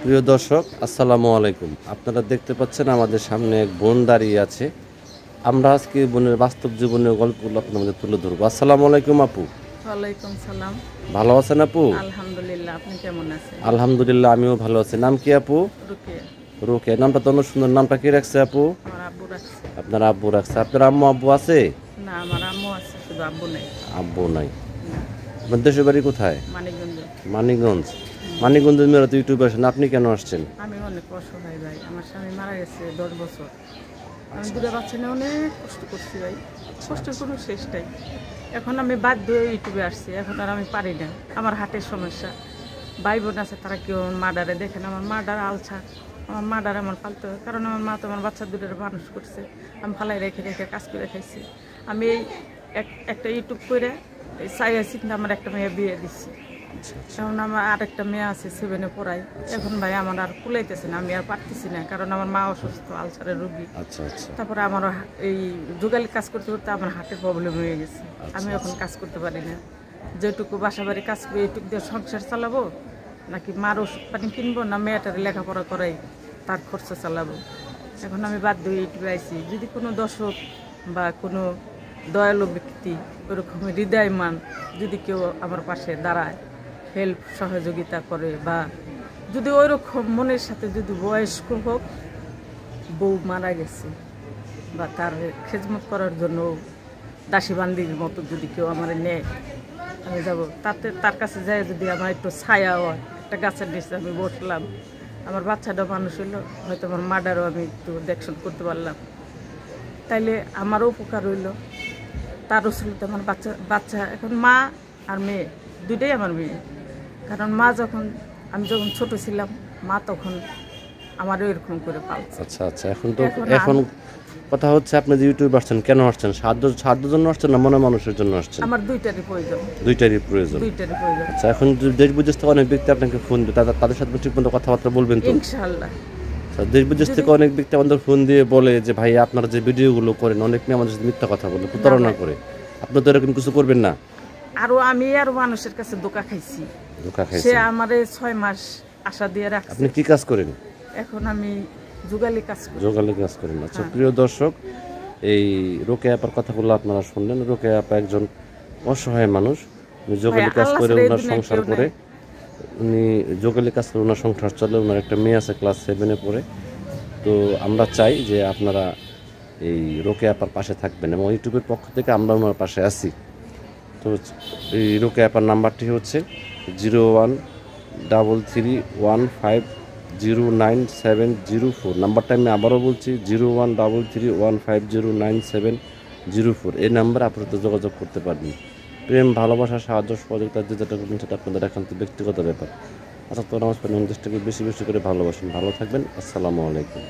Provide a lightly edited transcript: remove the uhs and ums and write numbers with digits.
প্রিয় দর্শক, আসসালামু আলাইকুম। আপনারা দেখতে পাচ্ছেন আমাদের সামনে এক বোন দাঁড়িয়ে আছে। আমরা আজকে বোনের বাস্তব জীবনের গল্পগুলো আপনাদের মধ্যে তুলে ধরবো। আসসালামু আলাইকুম আপু। ওয়ালাইকুম সালাম। ভালো আছেন আপু? আলহামদুলিল্লাহ, আপনি কেমন আছেন? আলহামদুলিল্লাহ, আমিও ভালো আছি। নাম কি আপু? রুকিয়া। রোকে। নামটা তো অনেক সুন্দর। নামটা কি রাখছে আপু? আমার আব্বু রাখছে। আপনার আব্বু রাখছে। আপনার আম্মু আব্বু আছে? না, আমার আম্মু আছে, শুধু আব্বু নেই। আব্বু নাই। না, আপনার দেশের বাড়ি কোথায়? মানিকগঞ্জ। মানিকগঞ্জ। মানিকগঞ্জের মেয়েরা তো ইউটিউবে আসেন, আপনি কেন আসছেন? আমি অনেক অসহায় ভাই, আমার স্বামী মারা গেছে 10 বছর। আমি দুটো বাচ্চা নিয়ে অনেক কষ্ট করছি ভাই, কষ্টের কোনো শেষ নাই। এখন আমি বাধ্য হয়ে ইউটিউবে আসছি, এখন আর আমি পারি না। আমার হার্টের সমস্যা, ভাই বোন আছে, তারা কেউ মার্ডারে দেখেন। আমার মার্ডার আলছা, আমার মার্ডার আমার পালতে হয়, কারণ আমার মা তো আমার বাচ্চা দুটোর মানুষ করছে। আমি ফালাই রেখে রেখে কাজ করে খাইছি। আমি এই একটা ইউটিউব করে এই সাইয়া চিন্তা আমার একটা মেয়ে বিয়ে দিচ্ছি। এখন আমার আরেকটা মেয়ে আছে 7-এ পড়াই। এখন ভাই আমার আর কুলাইতেছে না, আমি আর পারতেছি না, কারণ আমার মা অসুস্থ, আলসারের রোগী। তারপরে আমার এই যোগালি কাজ করতে করতে আমার হার্টের প্রবলেম হয়ে গেছে। আমি এখন কাজ করতে পারি না। যেটুকু বাসা বাড়ি কাজ করি এইটুকু দিয়ে সংসার চালাবো, নাকি মার ওষুধ পানি কিনবো, না মেয়েটার লেখাপড়া করাই তার খরচা চালাবো। এখন আমি বাধ্য হয়ে ইউটিউবে আইছি। যদি কোনো দর্শক বা কোনো দয়ালু ব্যক্তি, ওরকম হৃদয়মান যদি কেউ আমার পাশে দাঁড়ায়, হেল্প সহযোগিতা করে, বা যদি ওই রকম মনের সাথে, যদি বয়স্ক হোক, বউ মারা গেছে, বা তার খেজমত করার জন্য দাসী বান্দির মতো যদি কেউ আমার নেয়, আমি যাব। তার কাছে যাই যদি আমার একটু ছায়া হয়, একটা গাছের নিচে আমি বসলাম, আমার বাচ্চাটা মানুষ হইলো, হয়তো আমার মার্ডারও আমি একটু দেখশন করতে পারলাম, তাইলে আমারও উপকার হইল, তারও ছিল তো আমার বাচ্চা বাচ্চা এখন মা আর মেয়ে দুইটাই আমার মেয়ে। কারণ মা যখন, আমি যখন ছোট ছিলাম, মা তখন আমারও এরকম করে পালছে। আচ্ছা আচ্ছা, এখন কথা হচ্ছে, আপনি যে ইউটিউবে আসছেন, কেন আসছেন? সাহায্যের জন্য আসছেন না মনে মানুষের জন্য আসছেন? আমার দুইটারই প্রয়োজন। দুইটারই প্রয়োজন। আচ্ছা, এখন দেশ বিদেশ থেকে অনেক ব্যক্তি আপনাকে ফোন দিয়ে, তাদের সাথে ঠিক মতো কথাবার্তা বলবেন তো? ইনশাআল্লাহ। দেশ বিদেশ থেকে অনেক ব্যক্তি আমাদের ফোন দিয়ে বলে যে ভাই, আপনারা যে ভিডিওগুলো করেন, অনেক মেয়ে আমাদের সাথে মিথ্যা কথা বলে, প্রতারণা করে। আপনি তো এরকম কিছু করবেন না। আমি মানুষের কাছে ধোঁকা খাইছি। সে আমারে 6 মাস আশা দিয়ে রাখছে। আপনি কি কাজ করেন? এখন আমি যোগালি কাজ করেন। আচ্ছা, প্রিয় দর্শক, এই রোকেয়া আপার কথাগুলো আপনারা শুনলেন। রোকেয়া আপা একজন অসহায় মানুষ। উনি যোগালি কাজ করে ওনার সংসার করে, ওনার সংসার চলে। ওনার একটা মেয়ে আছে, ক্লাস 7-এ পড়ে। তো আমরা চাই যে আপনারা এই রোকেয়া আপার পাশে থাকবেন, এবং ইউটিউবের পক্ষ থেকে আমরা ওনার পাশে আছি। তো এই রোকেয়া আপার নাম্বারটি হচ্ছে 013315097004। নাম্বারটা আমি আবারও বলছি, 013315097004। এই নাম্বারে আপাতত যোগাযোগ করতে পারবেন। প্রেম, ভালোবাসা, সাহায্য, সহযোগিতা যে যেটা করবেন সেটা আপনাদের একান্ত ব্যক্তিগত ব্যাপার। আচ্ছা, তো নামাজ পড়েন, দেশটাকে বেশি বেশি করে ভালোবাসেন। ভালো থাকবেন। আসসালামু আলাইকুম।